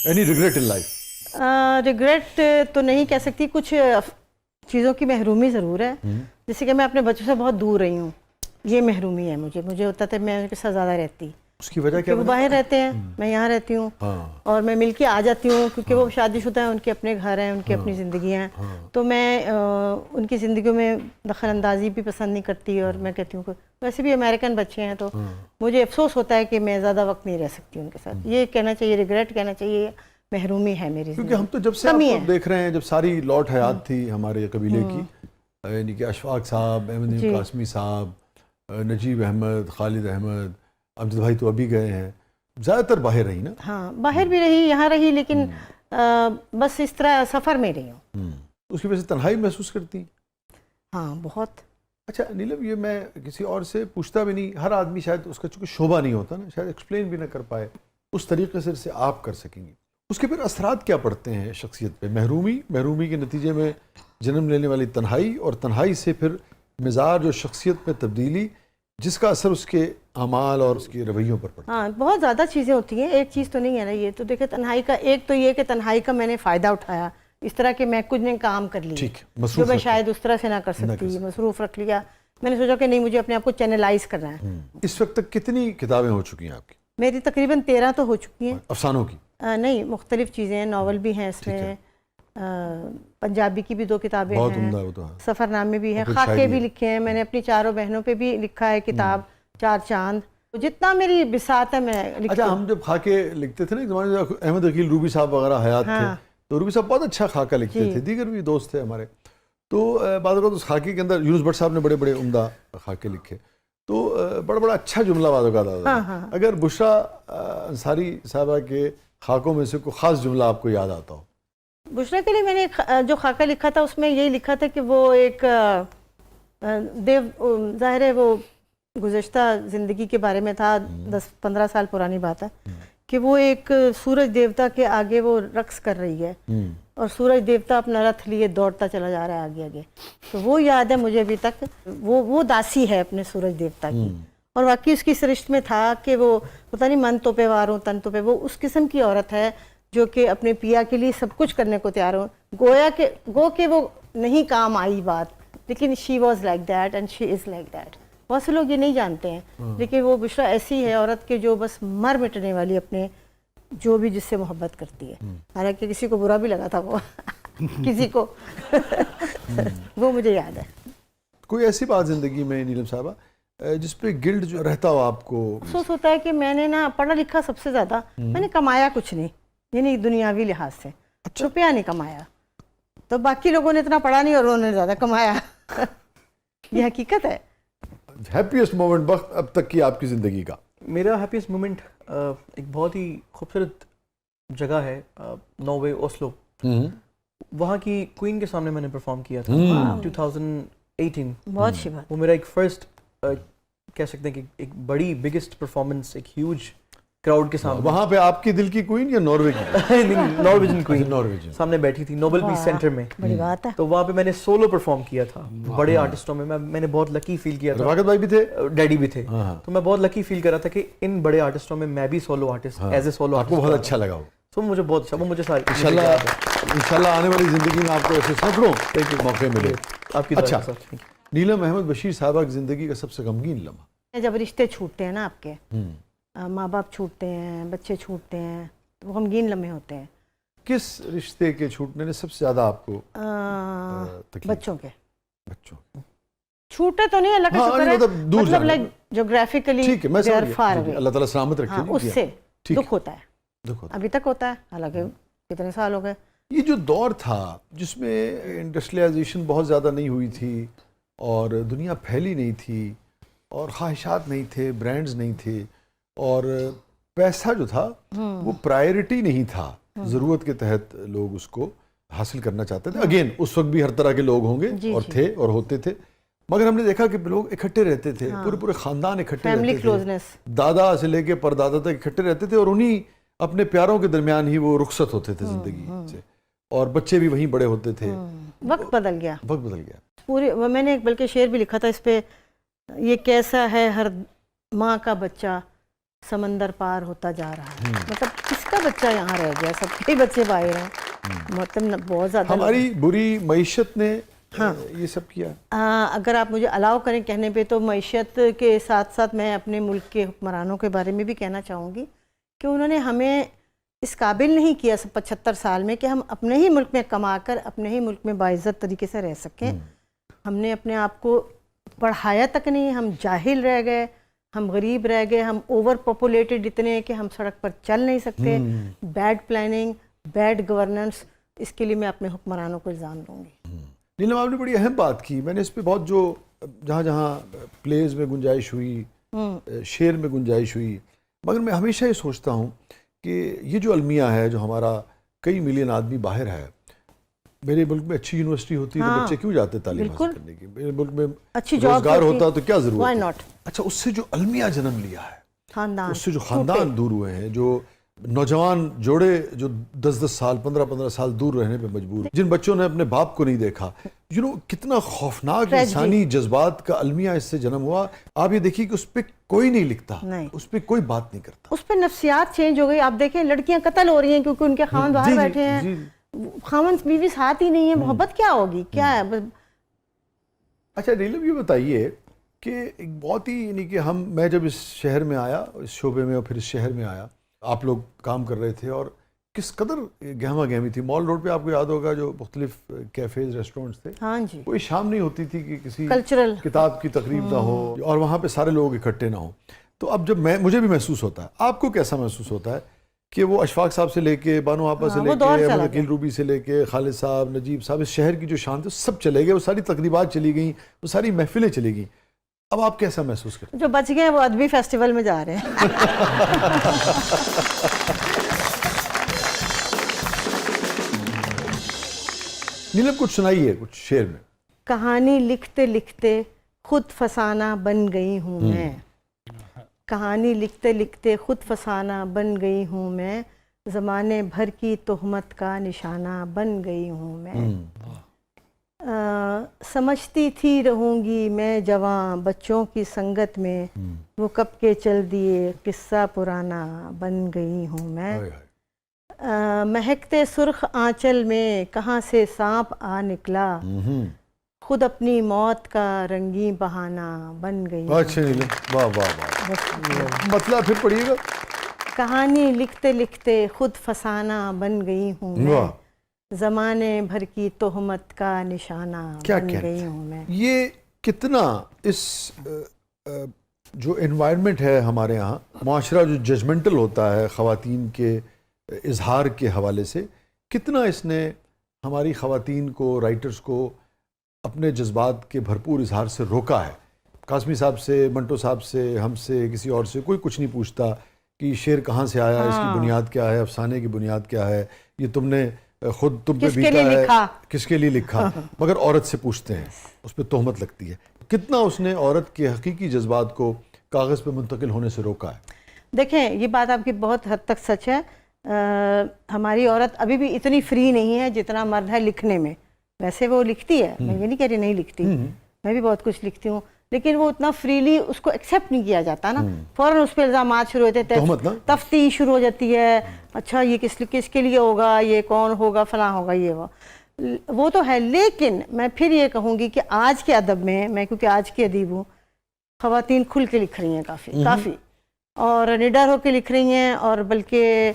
Any regret in life? Regret तो नहीं कह सकती, कुछ चीज़ों की महरूमी ज़रूर है। जैसे कि मैं अपने बच्चों से बहुत दूर रही हूँ, ये महरूमी है मुझे होता था मैं उनके साथ ज़्यादा रहती। उसकी वजह क्या? वो बाहर रहते हैं, मैं यहाँ रहती हूँ। और मैं मिल के आ जाती हूँ क्योंकि वो शादीशुदा हैं, उनके अपने घर हैं, उनकी अपनी ज़िंदगी हैं। तो मैं उनकी ज़िंदगियों में दखल अंदाजी भी पसंद नहीं करती। और मैं कहती हूँ वैसे भी अमेरिकन बच्चे हैं तो मुझे अफसोस होता है कि मैं ज़्यादा वक्त नहीं रह सकती उनके साथ। ये कहना चाहिए, रिग्रेट कहना चाहिए, महरूमी है मेरी। क्योंकि हम तो जब से आपको देख रहे हैं, जब सारी लौट हयात थी हमारे कबीले की, यानी कि अशफाक साहब, अहमद कासमी साहब, नजीब अहमद, खालिद अहमद, अमजद भाई तो अभी गए हैं, ज़्यादातर बाहर रही ना? हाँ, बाहर भी रही, यहाँ रही, लेकिन बस इस तरह सफ़र में रही हूँ। उसकी वजह से तन्हाई महसूस करती? हाँ, बहुत। अच्छा नीलम, ये मैं किसी और से पूछता भी नहीं, हर आदमी शायद उसका चूँकि शोभा नहीं होता ना, शायद एक्सप्लेन भी ना कर पाए उस तरीके से आप कर सकेंगी। उसके फिर असरात क्या पड़ते हैं शख्सियत पे? महरूमी के नतीजे में जन्म लेने वाली तन्हाई, और तन्हाई से फिर मिजाज और शख्सियत में तब्दीली, जिसका असर उसके अमाल और उसके रवैयों पर पड़ता है। हाँ, बहुत ज़्यादा चीज़ें होती हैं, एक चीज़ तो नहीं है ना। ये तो देखे तन्हाई का, एक तो ये कि तन्हाई का मैंने फ़ायदा उठाया, इस तरह के मैं कुछ ने काम कर लिया जो मैं शायद उस तरह से ना कर सकती, मसरूफ़ रख लिया। मैंने सोचा कि नहीं, मुझे अपने आप को चैनलाइज करना है। इस वक्त तक कितनी किताबें हो चुकी हैं आपकी? मेरी तकरीबन 13 तो हो चुकी हैं। अफसानों की? नहीं, मुख्तलिफ चीज़ें हैं, नावल भी हैं इसमें, पंजाबी की भी 2 किताबें हैं, सफ़रनामे भी हैं, खाके भी लिखे हैं। मैंने अपनी 4 बहनों पे भी लिखा है किताब, 4 चांद, जितना मेरी बिसात है मैं लिखती। अच्छा, हम जब खाके लिखते थे ना ज़माने में, अहमद वकील रूबी साहब वगैरह हयात थे, तो रूबी साहब बहुत अच्छा खाका लिखते थे, दीगर भी दोस्त थे हमारे। तो बाद में उस खाके के अंदर यूनुस भट्ट साहब ने बड़े बड़े उम्दा खाके लिखे, तो बड़ा अच्छा जुमला बाद का था। अगर बुशरा अंसारी साहबा के खाकों में से कोई ख़ास जुमला आपको याद आता हो? बुशरा के लिए मैंने जो खाका लिखा था उसमें यही लिखा था कि वो एक ज़ाहिर है वो गुज़श्ता ज़िंदगी के बारे में था, 10-15 साल पुरानी बात है, कि वो एक सूरज देवता के आगे वो रक्स कर रही है और सूरज देवता अपना रथ लिए दौड़ता चला जा रहा है आगे आगे। तो वो याद है मुझे अभी तक, वो दासी है अपने सूरज देवता की। और वाकई उसकी सरिश्त में था कि वो पता नहीं मन तो पे वार हो तन तो पे, वो उस किस्म की औरत है जो कि अपने पिया के लिए सब कुछ करने को तैयार हो। गो के वो नहीं काम आई बात, लेकिन she was like that and she is like that. बहुत से लोग ये नहीं जानते हैं, लेकिन वो बुशरा ऐसी है औरत के जो बस मर मिटने वाली अपने जो भी जिससे मोहब्बत करती है। हालांकि किसी को बुरा भी लगा था वो किसी को वो मुझे याद है। कोई ऐसी बात ज़िंदगी में नीलम साहबा जिस पे गिल्ट जो रहता हो आपको? अफसोस होता है कि मैंने ना पढ़ा लिखा सबसे ज़्यादा, मैंने कमाया कुछ नहीं, यानी दुनियावी लिहाज से। अच्छा। रुपया नहीं कमाया, तो बाकी लोगों ने इतना पढ़ा नहीं और उन्होंने ज़्यादा कमाया ये हकीकत है। हैप्पीएस्ट मोमेंट वक्त अब तक की आपकी ज़िंदगी का? मेरा हैप्पीएस्ट मोमेंट एक बहुत ही खूबसूरत जगह है, नॉर्वे, ओस्लो। वहाँ की क्वीन के सामने मैंने परफॉर्म किया था 2018। बहुत अच्छी बात। वो मेरा एक फर्स्ट कह सकते हैं कि एक बड़ी बिगेस्ट परफॉर्मेंस, एक ह्यूज क्राउड के सामने। वहाँ पे आपकी दिल की क्वीन या नॉर्वे की? नॉर्वेजियन क्वीन नॉर्वेजियन सामने बैठी थी नोबेल पीस सेंटर में। बड़ी बात है। तो वहाँ पे मैंने सोलो परफॉर्म किया था बड़े आर्टिस्टों में। मैंने बहुत लकी फील किया था। रफाकत भाई भी थे, डैडी भी थे। तो मैं बहुत लकी फील कर रहा था कि इन बड़े आर्टिस्टों में मैं भी solo artist, as a solo artist. आपको बहुत अच्छा लगा हो? तो मुझे बहुत अच्छा, वो मुझे सारी इंशाल्लाह आने वाली ज़िंदगी में आपको ऐसे सैकड़ों मौके मिले आपकी। अच्छा, नीलम अहमद बशीर साहबा की ज़िंदगी का सबसे गमगीन लम्हा? जब रिश्ते छूटते हैं ना आपके, माँ बाप छूटते हैं, बच्चे छूटते हैं, तो वो गमगीन लम्हे होते हैं। किस रिश्ते के छूटने ने सबसे ज़्यादा आपको बच्चों के? बच्चों छूटे तो नहीं, अल्लाह का शुक्र है, मतलब लाइक ज्योग्राफिकली ठीक है, मैं दे आर फार अवे, अल्लाह ताला सलामत रखे। हाँ, उससे दुख होता है, अभी तक होता है, हालांकि कितने साल हो गए। ये जो दौर था जिसमें इंडस्ट्रियलाइजेशन बहुत ज़्यादा नहीं हुई थी और दुनिया फैली नहीं थी और ख्वाहिशात नहीं थे, ब्रांड्स नहीं थे और पैसा जो था वो प्रायोरिटी नहीं था, ज़रूरत के तहत लोग उसको हासिल करना चाहते थे। अगेन उस वक्त भी हर तरह के लोग होंगे और थे और होते थे, मगर हमने देखा कि लोग इकट्ठे रहते थे, पूरे खानदान इकट्ठे रहते थे, दादा से लेके परदादा तक इकट्ठे रहते थे और उन्हीं अपने प्यारों के दरमियान ही वो रुखसत होते थे जिंदगी से, और बच्चे भी वहीं बड़े होते थे। वक्त बदल गया, वक्त बदल गया। पूरी मैंने एक बल्कि शेर भी लिखा था इस पे, ये कैसा है हर माँ का बच्चा समंदर पार होता जा रहा है। मतलब کا بچہ یہاں رہ گیا, سب کے بچے باہر ہیں, مطلب بہت زیادہ. ہماری بری معیشت نے یہ سب کیا. اگر آپ مجھے الاؤ کریں کہنے پہ, تو معیشت کے ساتھ ساتھ میں اپنے ملک کے حکمرانوں کے بارے میں بھی کہنا چاہوں گی کہ انہوں نے ہمیں اس قابل نہیں کیا 75 سال میں کہ ہم اپنے ہی ملک میں کما کر اپنے ہی ملک میں باعزت طریقے سے رہ سکیں. ہم نے اپنے آپ کو پڑھایا تک نہیں, ہم جاہل رہ گئے, ہم غریب رہ گئے, ہم اوور پاپولیٹڈ اتنے کہ ہم سڑک پر چل نہیں سکتے. بیڈ پلاننگ, بیڈ گورننس, اس کے لیے میں اپنے حکمرانوں کو الزام دوں گی. نیلم آپ نے بڑی اہم بات کی, میں نے اس پہ بہت جو جہاں جہاں پلیز میں گنجائش ہوئی, شعر میں گنجائش ہوئی, مگر میں ہمیشہ یہ سوچتا ہوں کہ یہ جو المیہ ہے, جو ہمارا کئی ملین آدمی باہر ہے, میرے ملک میں اچھی یونیورسٹی ہوتی ہے تو بچے کیوں جاتے تعلیم حاصل کرنے کی, میرے ملک میں اچھی جاب روزگار ہوتا تو کیا ضرورت Why ہے. not؟ اچھا, اس سے جو المیہ جنم لیا ہے, خاندان, اس سے جو خاندان دور ہوئے ہیں, جو نوجوان جوڑے جو 10 سال 15 سال دور رہنے پہ مجبور, جن بچوں نے اپنے باپ کو نہیں دیکھا, کتنا خوفناک انسانی جذبات کا المیہ اس سے جنم ہوا. آپ یہ دیکھیے کہ اس پہ کوئی نہیں لکھتا, اس پہ کوئی بات نہیں کرتا, اس پہ نفسیات چینج ہو گئی. آپ دیکھیں لڑکیاں قتل ہو رہی ہیں کیونکہ ان کے خاوند باہر بیٹھے ہیں, خاوند بیوی ساتھ ہی نہیں ہے, محبت کیا ہوگی, کیا ہے. اچھا نیلم یہ بتائیے کہ ایک بہت ہی یعنی کہ میں جب اس شہر میں آیا, اس شعبے میں, اور پھر اس شہر میں آیا, آپ لوگ کام کر رہے تھے اور کس قدر گہما گہمی تھی. مال روڈ پہ آپ کو یاد ہوگا جو مختلف کیفیز ریسٹورنٹس تھے, ہاں جی, کوئی شام نہیں ہوتی تھی کہ کسی کلچرل کتاب کی تقریب نہ ہو اور وہاں پہ سارے لوگ اکٹھے نہ ہوں. تو اب جب مجھے بھی محسوس ہوتا ہے, آپ کو کیسا محسوس ہوتا ہے کہ وہ اشفاق صاحب سے لے کے, بانو آپا سے لے کے, احمد عقیل روبی سے لے کے, خالد صاحب, نجیب صاحب, اس شہر کی جو شان تھی سب چلے گئے, وہ ساری تقریبات چلی گئیں, وہ ساری محفلیں چلی گئیں. اب آپ کیسا محسوس کرتے ہیں؟ جو بچ گئے وہ ادبی فیسٹیول میں جا رہے ہیں. نیلم کچھ سنائیے, کچھ شعر میں. کہانی لکھتے لکھتے خود فسانہ بن گئی ہوں میں, کہانی لکھتے لکھتے خود فسانہ بن گئی ہوں میں, زمانے بھر کی تہمت کا نشانہ بن گئی ہوں میں. سمجھتی تھی رہوں گی میں جواں بچوں کی سنگت میں, وہ کب کے چل دیے قصہ پرانا بن گئی ہوں میں. مہکتے سرخ آنچل میں کہاں سے سانپ آ نکلا, خود اپنی موت کا رنگین بہانہ بن گئی. اچھا نیلم, واہ واہ واہ, مطلب پھر پڑھیے گا. کہانی لکھتے لکھتے خود فسانہ بن گئی ہوں میں, زمانے بھر کی تہمت کا نشانہ بن گئی ہوں میں. یہ کتنا اس جو انوائرمنٹ ہے ہمارے ہاں, معاشرہ جو ججمنٹل ہوتا ہے خواتین کے اظہار کے حوالے سے, کتنا اس نے ہماری خواتین کو, رائٹرز کو اپنے جذبات کے بھرپور اظہار سے روکا ہے. قاسمی صاحب سے, منٹو صاحب سے, ہم سے, کسی اور سے کوئی کچھ نہیں پوچھتا کہ شعر کہاں سے آیا, اس کی بنیاد کیا ہے, افسانے کی بنیاد کیا ہے, یہ تم نے خود تم پہ بیتا ہے, کس کے لیے لکھا, مگر عورت سے پوچھتے ہیں, اس پہ تہمت لگتی ہے. کتنا اس نے عورت کے حقیقی جذبات کو کاغذ پہ منتقل ہونے سے روکا ہے. دیکھیں یہ بات آپ کی بہت حد تک سچ ہے. ہماری عورت ابھی بھی اتنی فری نہیں ہے جتنا مرد ہے لکھنے میں. ویسے وہ لکھتی ہے, میں یہ نہیں کہہ رہی نہیں لکھتی, میں بھی بہت کچھ لکھتی ہوں, لیکن وہ اتنا فریلی اس کو ایکسیپٹ نہیں کیا جاتا نا. فوراً اس پہ الزامات شروع ہوتے ہیں, تفتیش شروع ہو جاتی ہے, اچھا یہ کس کے لیے ہوگا, یہ کون ہوگا, فلاں ہوگا, یہ وہ تو ہے. لیکن میں پھر یہ کہوں گی کہ آج کے ادب میں کیونکہ آج کی ادیب ہوں, خواتین کھل کے لکھ رہی ہیں کافی, اور نڈر ہو کے لکھ رہی ہیں, اور بلکہ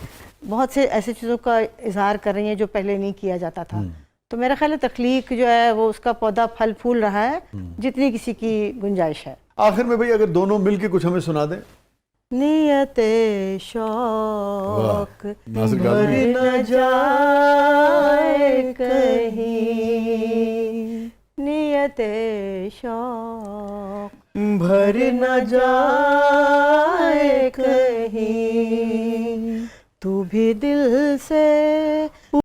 بہت سے ایسی چیزوں کا اظہار کر رہی ہیں جو پہلے نہیں کیا جاتا تھا. تو میرا خیال ہے تخلیق جو ہے وہ اس کا پودا پھل پھول رہا ہے جتنی کسی کی گنجائش ہے. آخر میں بھئی اگر دونوں مل کے کچھ ہمیں سنا دیں. نیت شوق بھر نہ جائے کہیں, نیت شوق بھر نہ جائے کہیں, تو بھی دل سے